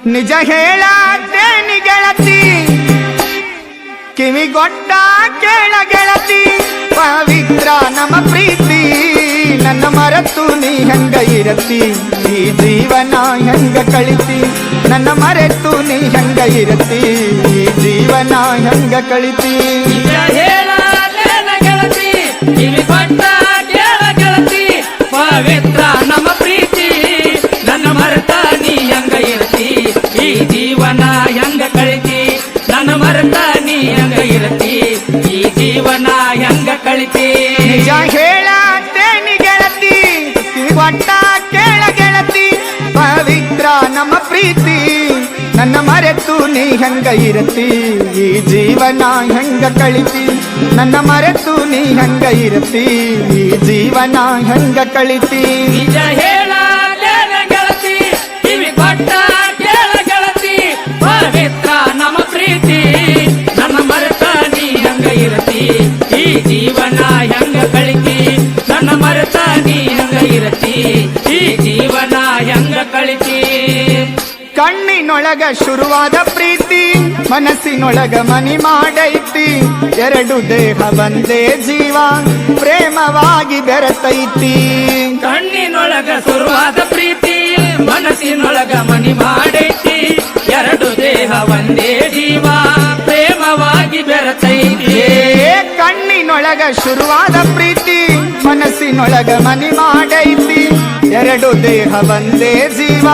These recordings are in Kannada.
ನಿಜ ಹೇಳತ್ತೇನಿ ಗೆಳತಿ, ಕಿವಿಗೊಟ್ಟ ಕೇಳ ಗೆಳತಿ. ಪವಿತ್ರ ನಮ್ಮ ಪ್ರೀತಿ, ನನ್ನ ಮರೆತು ನೀ ಹೆಂಗ ಇರತಿ, ಈ ಜೀವನ ಹೆಂಗ ಕಳಿತಿ. ನನ್ನ ಮರೆತು ನೀ ಹೆಂಗ ಇರತಿ, ಈ ಜೀವನ ಹೆಂಗ ಕಳಿತಿ. ಗೆಳತಿ ಕಿವಿಗೊಟ್ಟ ಕೇಳ ಗೆಳತಿ, ಪವಿತ್ರ ನಮ್ಮ ಪ್ರೀತಿ, ನನ್ನ ಮರೆತ ನೀ ಹೆಂಗ ಇರತಿ, ಈ ಜೀವನ ಹೆಂಗ ಕಳಿತಿ. ನನ್ನ ಮರೆತ ನೀ ಹೆಂಗ ಇರತಿ, ಈ ಜೀವನ ಹೆಂಗ ಕಳಿತಿ. ನಿಜ ಹೇಳತ್ತೇನಿ ಗೆಳತಿ, ಕಿವಿಗೊಟ್ಟ ಕೇಳ ಗೆಳತಿ. ಪವಿತ್ರ ನಮ್ಮ ಪ್ರೀತಿ, ನನ್ನ ಮರೆತು ನೀ ಹೆಂಗ ಇರತಿ, ಈ ಜೀವನ ಹೆಂಗ ಕಳಿತಿ. ನನ್ನ ಮರೆತು ನೀ ಹೆಂಗ ಇರತಿ, ಈ ಜೀವನ ಹೆಂಗ ಕಳಿತಿ. ನಿಜ ಗೆಳತಿ ಕಿವಿಗೊಟ್ಟ ಕೇಳ ಗೆಳತಿ, ಪವಿತ್ರ ನಮ್ಮ ಪ್ರೀತಿ, ನನ್ನ ಮರೆತ ನೀ ಹೆಂಗ ಇರತಿ, ಈ ಜೀವನ ಹೆಂಗ ಕಳಿತಿ. ನನ್ನ ಮರೆತ ನೀ ಹೆಂಗ ಇರತಿ, ಈ ಜೀವನ ಹೆಂಗ ಕಳಿತಿ. ಕಣ್ಣಿನೊಳಗ ಶುರುವಾದ ಪ್ರೀತಿ, ಮನಸ್ಸಿನೊಳಗ ಮನಿ ಮಾಡೈತಿ. ಎರಡು ದೇಹ ಒಂದೇ ಜೀವ, ಪ್ರೇಮವಾಗಿ ಬೆರೆತೈತಿ. ಕಣ್ಣಿನೊಳಗ ಶುರುವಾದ ಪ್ರೀತಿ, ಮನಸ್ಸಿನೊಳಗ ಮನಿ ಮಾಡೈತಿ. ಎರಡು ದೇಹ ಒಂದೇ ಜೀವ, ಪ್ರೇಮವಾಗಿ ಬೆರೆತೈತಿ. ಕಣ್ಣಿನೊಳಗ ಶುರುವಾದ ಪ್ರೀತಿ, ಮನಸ್ಸಿನೊಳಗ ಮನಿ ಮಾಡೈತಿ. ಎರಡು ದೇಹ ಒಂದೇ ಜೀವ,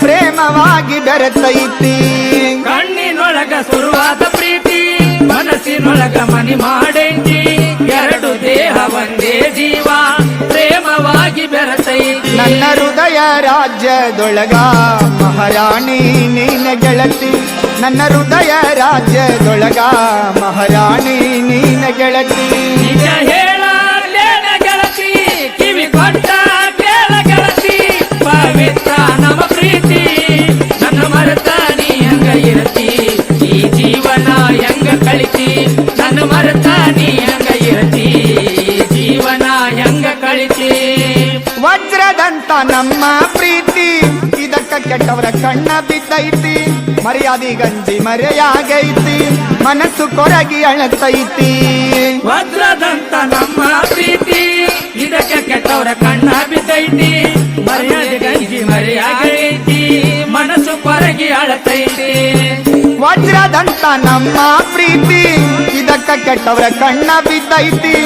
ಪ್ರೇಮವಾಗಿ ಬೆರೆತೈತಿ. ಕಣ್ಣಿನೊಳಗ ಶುರುವಾದ ಪ್ರೀತಿ, ಮನಸ್ಸಿನೊಳಗ ಮನಿ ಮಾಡೈತಿ. ಎರಡು ದೇಹ ಒಂದೇ ಜೀವ, ಪ್ರೇಮವಾಗಿ ಬೆರೆತೈತಿ. ನನ್ನ ಹೃದಯ ರಾಜ್ಯದೊಳಗ ಮಹಾರಾಣಿ ನೀನ ಗೆಳತಿ. ನನ್ನ ಹೃದಯ ರಾಜ್ಯದೊಳಗ ಮಹಾರಾಣಿ ನೀನ ಗೆಳತಿ. ನಿಜ ಹೇಳಲೇನ ಗೆಳತಿ, ಕಿವಿಗೊಟ್ಟ ಕೇಳ ಗೆಳತಿ. ಪವಿತ್ರ ನಮ್ಮ ಪ್ರೀತಿ, ನನ್ನ ಮರೆತ ನೀ ಹೆಂಗ ಇರತಿ, ಈ ಜೀವನ ಹೆಂಗ ಕಳಿತಿ. ನನ್ನ ಮರೆತ ನೀ ಹೆಂಗ ಇರತಿ, ಈ ಜೀವನ ಹೆಂಗ ಕಳಿತಿ. ವಜ್ರದಂತ ನಮ್ಮ ಪ್ರೀತಿ, ಇದಕ್ಕ ಕೆಟ್ಟವರ ಕಣ್ಣ ಬಿದ್ದೈತಿ. ಮರ್ಯಾದಿ ಗಂಜಿ ಮರೆಯಾಗೈತಿ, ಮನಸ್ಸು ಕೊರಗಿ ಅಳತೈತಿ. ವಜ್ರದಂತ ನಮ್ಮ ಪ್ರೀತಿ, ಇದಕ್ಕೆ ಕೆಟ್ಟವರ ಕಣ್ಣ ಬಿದ್ದೈತಿ. ಮರ್ಯಾದೆ ಗಂಜಿ ಮರೆಯಾಗೈತಿ, ಮನಸ್ಸು ಕೊರಗಿ ಅಳತೈತಿ. ವಜ್ರದಂತ ನಮ್ಮ ಪ್ರೀತಿ, ಇದಕ್ಕ ಕೆಟ್ಟವರ ಕಣ್ಣ ಬಿದ್ದೈತಿ.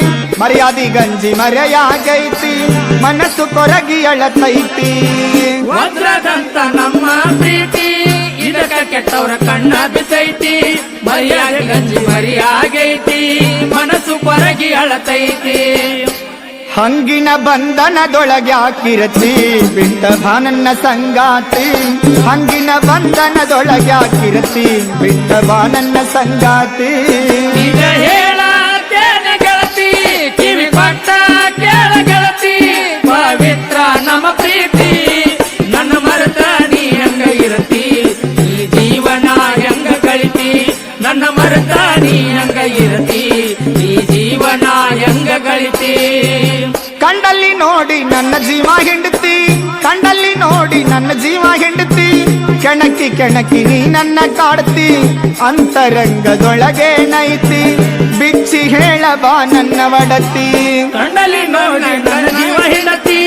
ಮರ್ಯಾದಿ ಗಂಜಿ ಮರೆಯಾಗೈತಿ, ಮನಸ್ಸು ಕೊರಗಿ ಅಳತೈತಿ. ವಜ್ರದಂತ ನಮ್ಮ ಪ್ರೀತಿ, ಇದಕ್ಕ ಕೆಟ್ಟವರ ಕಣ್ಣ ಬಿದ್ದೈತಿ. ಮರ್ಯಾದೆ ಗಂಜಿ ಮರೆಯಾಗೈತಿ, ಮನಸ್ಸು ಕೊರಗಿ ಅಳತೈತಿ. ಹಂಗಿನ ಬಂಧನದೊಳಗ್ಯಾಕಿರತಿ, ಬಿಟ್ಟ ಬಾನನ್ನ ಸಂಗಾತಿ. ಹಂಗಿನ ಬಂಧನದೊಳಗ್ಯಾಕಿರತಿ, ಬಿಟ್ಟ ಬಾನನ್ನ ಸಂಗಾತಿ. ನಿಜ ಹೇಳತ್ತೇನ ಗೆಳತಿ, ಕಿವಿಗೊಟ್ಟ ಕೇಳ ಗೆಳತಿ. ಪವಿತ್ರ ನಮ್ಮ ಪ್ರೀತಿ, ನನ್ನ ಮರೆತ ನೀ ಹೆಂಗ ಇರತಿ, ಈ ಜೀವನ ಹೆಂಗ ಕಳಿತಿ. ನನ್ನ ಮರೆತ ನೀ ಹೆಂಗ ಇರತಿ, ಈ ಜೀವನ ಹೆಂಗ ಕಳಿತಿ. ಕಂಡಲ್ಲಿ ನೋಡಿ ನನ್ನ ಜೀವ ಹಿಂಡತಿ, ಕಂಡಲ್ಲಿ ನೋಡಿ ನನ್ನ ಜೀವ ಹಿಂಡತಿ. ಕೆಣಕಿ ಕೆಣಕಿ ನೀ ನನ್ನ ಕಾಡ್ತಿ, ಅಂತರಂಗದೊಳಗೆ ನೈತಿ. ಬಿಚ್ಚಿ ಹೇಳಬಾ ನನ್ನ ಒಡತಿ. ಕಂಡಲ್ಲಿ ನೋಡಿ ನನ್ನ ಜೀವ ಹಿಂಡತಿ,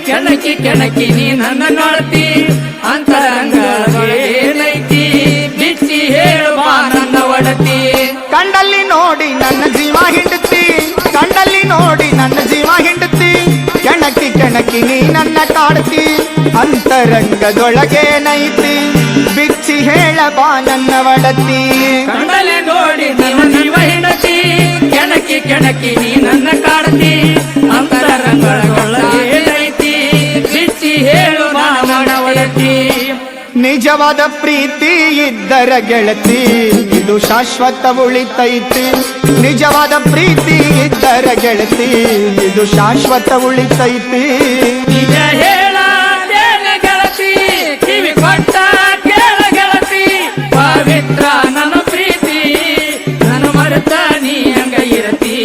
ಕೆಣಕಿ ಕೆಣಕಿ ನೀ ನನ್ನ ನೋಡ್ತಿ. ಅಂತರಂಗದೊಳಗೇನೈತಿ, ಬಿಚ್ಚಿ ಹೇಳುವ ನನ್ನ ಒಡತಿ. ಕಂಡಲ್ಲಿ ನೋಡಿ ನನ್ನ ಜೀವ ಹಿಂಡತಿ, ಕಂಡಲ್ಲಿ ನೋಡಿ ನನ್ನ ಜೀವ ಹಿಂಡತಿ. ಕೆಣಕಿ ಕೆಣಕಿ ನೀ ನನ್ನ ಕಾಡ್ತಿ, ಅಂತರಂಗದೊಳಗೆ ನೈತಿ. ಬಿಚ್ಚಿ ಹೇಳಬಾ ನನ್ನ ಒಡತಿ. ಕಂಡಲ್ಲಿ ನೋಡಿ ನನ್ನ ಜೀವ ಹಿಂಡತಿ, ಕೆಣಕಿ ಕೆಣಕಿ ನೀ ನನ್ನ ಕಾಡ್ತಿ. ಅಂತರಂಗದೊಳಗೇನೈತಿ, ಬಿಚ್ಚಿ ಹೇಳುವ ನನ್ನ ಒಡತಿ. ನಿಜವಾದ ಪ್ರೀತಿ ಇದ್ದರ ಗೆಳತಿ, ಇದು ಶಾಶ್ವತ ಉಳಿತೈತಿ. ನಿಜವಾದ ಪ್ರೀತಿ ಇದ್ದರ ಗೆಳತಿ, ಇದು ಶಾಶ್ವತ ಉಳಿತೈತಿ. ನಿಜ ಹೇಳಲೇನ ಗೆಳತಿ, ಕಿವಿಗೊಟ್ಟ ಕೇಳ ಗೆಳತಿ. ಪವಿತ್ರ ನನ್ನ ಪ್ರೀತಿ, ನನ್ನ ಮರೆತ ನೀ ಹೆಂಗ ಇರತಿ,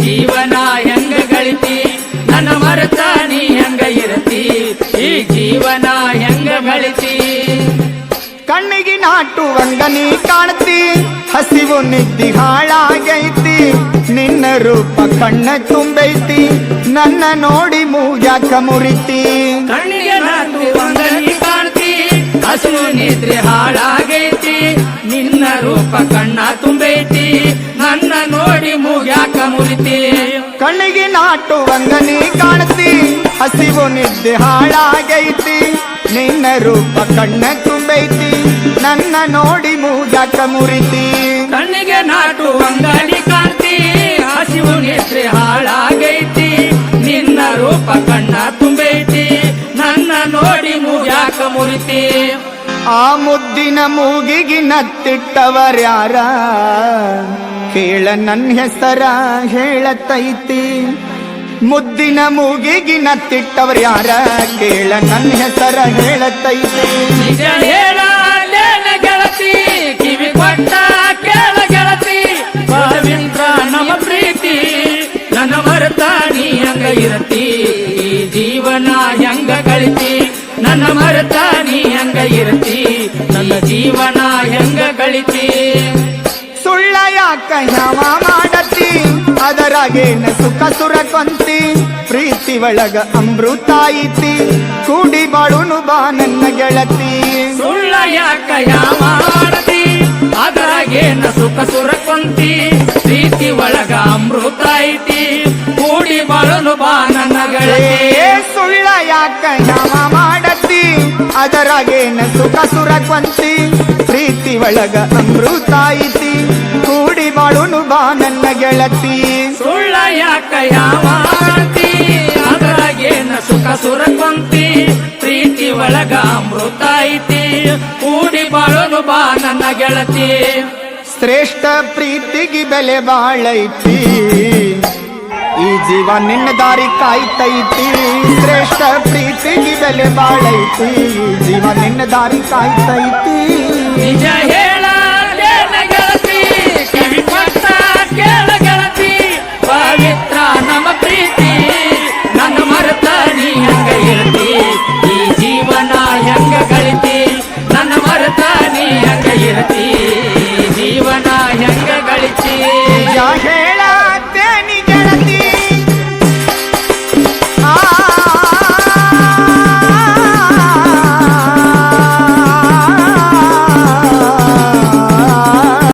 ಜೀವನ ಹೆಂಗ ಗಳಿತಿ. ನನ್ನ ಮರೆತ ನೀ ಹೆಂಗ ಇರತಿ, ಈ ಜೀವನ ಹೆಂಗ ಗಳಿತಿ. ನಾಟುವಂಗ ನೀ ಕಾಣ್ತಿ ಹಸಿವು ನಿದ್ದಿ ಹಾಳಾಗೈತಿ ನಿನ್ನ ರೂಪ ಕಣ್ಣ ತುಂಬೈತಿ ನನ್ನ ನೋಡಿ ಮೂಗ್ಯಾಕ ಮುರಿತಿ ಕಣ್ಣಿಗೆ ನಾಟುವಂಗ ನೀ ಕಾಣ್ತಿ ಹಸಿವು ನಿದ್ರೆ ಹಾಳಾಗೈತಿ ನಿನ್ನ ರೂಪ ಕಣ್ಣ ತುಂಬೈತಿ ನನ್ನ ನೋಡಿ ಮೂಗ್ಯಾಕ ಮುರಿತಿ ಕಣ್ಣಿಗೆ ನಾಟುವಂಗ ನೀ ಕಾಣ್ತಿ ಹಸಿವು ನಿದ್ದೆ ಹಾಳಾಗೈತಿ ನಿನ್ನ ರೂಪ ಕಣ್ಣ ತುಂಬೈತಿ ನನ್ನ ನೋಡಿ ಮೂಗ್ಯಾಕ ಮುರಿತಿ ಕಣ್ಣಿಗೆ ನಾಟುವಂಗ ನೀ ಕಾಣ್ತಿ ಹಸಿವು ನಿದ್ರೆ ಹಾಳಾಗೈತಿ ನಿನ್ನ ರೂಪ ಕಣ್ಣ ತುಂಬೈತಿ ನನ್ನ ನೋಡಿ ಮೂಗ್ಯಾಕ ಮುರಿತಿ ಆ ಮುದ್ದಿನ ಮೂಗಿಗೆ ನತ್ತಿಟ್ಟವರ್ಯಾರ ಕೇಳ ನನ್ನ ಹೆಸರ ಹೇಳತೈತಿ ಮುದ್ದಿನ ಮೂಗಿಗೆ ನತ್ತಿಟ್ಟವರ್ಯಾರ ಕೇಳ ನನ್ನ ಹೆಸರ ಹೇಳತೈತಿ ನಿಜ ಹೇಳಲೇನ ಗೆಳತಿ ಕಿವಿ ಕೊಟ್ಟ ಕೇಳ ಗೆಳತಿ ಪವಿತ್ರ ನಮ್ಮ ಪ್ರೀತಿ ನನ್ನ ಮರೆತ ನೀ ಹಂಗ ಇರತಿ ಈ ಜೀವನ ಹೆಂಗ ಕಳಿತಿ ನನ್ನ ಮರೆತ ನೀ ಹಂಗ ಇರತಿ ನನ್ನ ಜೀವನ ಹೆಂಗ ಕಳಿತಿ ಸುಳ್ಳ ಯಾಕ ಯಾವ ಮಾಡತಿ ಅದರಾಗೇನ ಸುಖ ಸುರಕೊಂತಿ ಪ್ರೀತಿ ಒಳಗ ಅಮೃತ ಐತಿ ಕೂಡಿ ಬಾಳುನು ಬಾ ನನ್ನ ಗೆಳತಿ ಸುಳ್ಳ ಯಾಕ ಯಾವ ಮಾಡತಿ ಅದ್ರಾಗೇನ ಸುಖ ಸುರಕೊಂತಿ ಪ್ರೀತಿ ಒಳಗ ಅಮೃತ ಐತಿ ಕೂಡಿ ಬಾಳನು ಬಾ ನನ್ನ ಗೆಳತಿ ಸುಳ್ಳ ಯಾಕ ಯಾವ ಮಾಡತಿ ಅದರಾಗೇನ ಸುಖ ಸುರಕೊಂತಿ ಪ್ರೀತಿ ಒಳಗ ಅಮೃತ ಐತಿ ಕೂಡಿ ಬಾಳುನು ಬಾ ನನ್ನ ಗೆಳತಿ ಸುಳ್ಳ ಯಾಕ ಯಾವ ಮಾಡತಿ ಅದ್ರಾಗೇನ ಸುಖ ಸುರಕೊಂತಿ ಪ್ರೀತಿ ಒಳಗ ಅಮೃತ ಐತಿ ಕೂಡಿ ಬಾಳನು ಬಾ ನನ್ನ ಗೆಳತಿ ಶ್ರೇಷ್ಠ ಪ್ರೀತಿಗೆ ಬೆಲೆ ಬಾಳೈತಿ ಈ ಜೀವ ನಿನ್ನ ದಾರಿ ಕಾಯ್ತೈತಿ ಶ್ರೇಷ್ಠ ಪ್ರೀತಿಗೆ ಬೆಲೆ ಬಾಳೈತಿ ಈ ಜೀವ ನಿನ್ನ ದಾರಿ ಕಾಯ್ತೈತಿ ನಿಜ ಹೇಳಲೇನ ಗೆಳತಿ ಕಿವಿ ಕೊಟ್ಟ ಕೇಳ ಗೆಳತಿ ಪವಿತ್ರ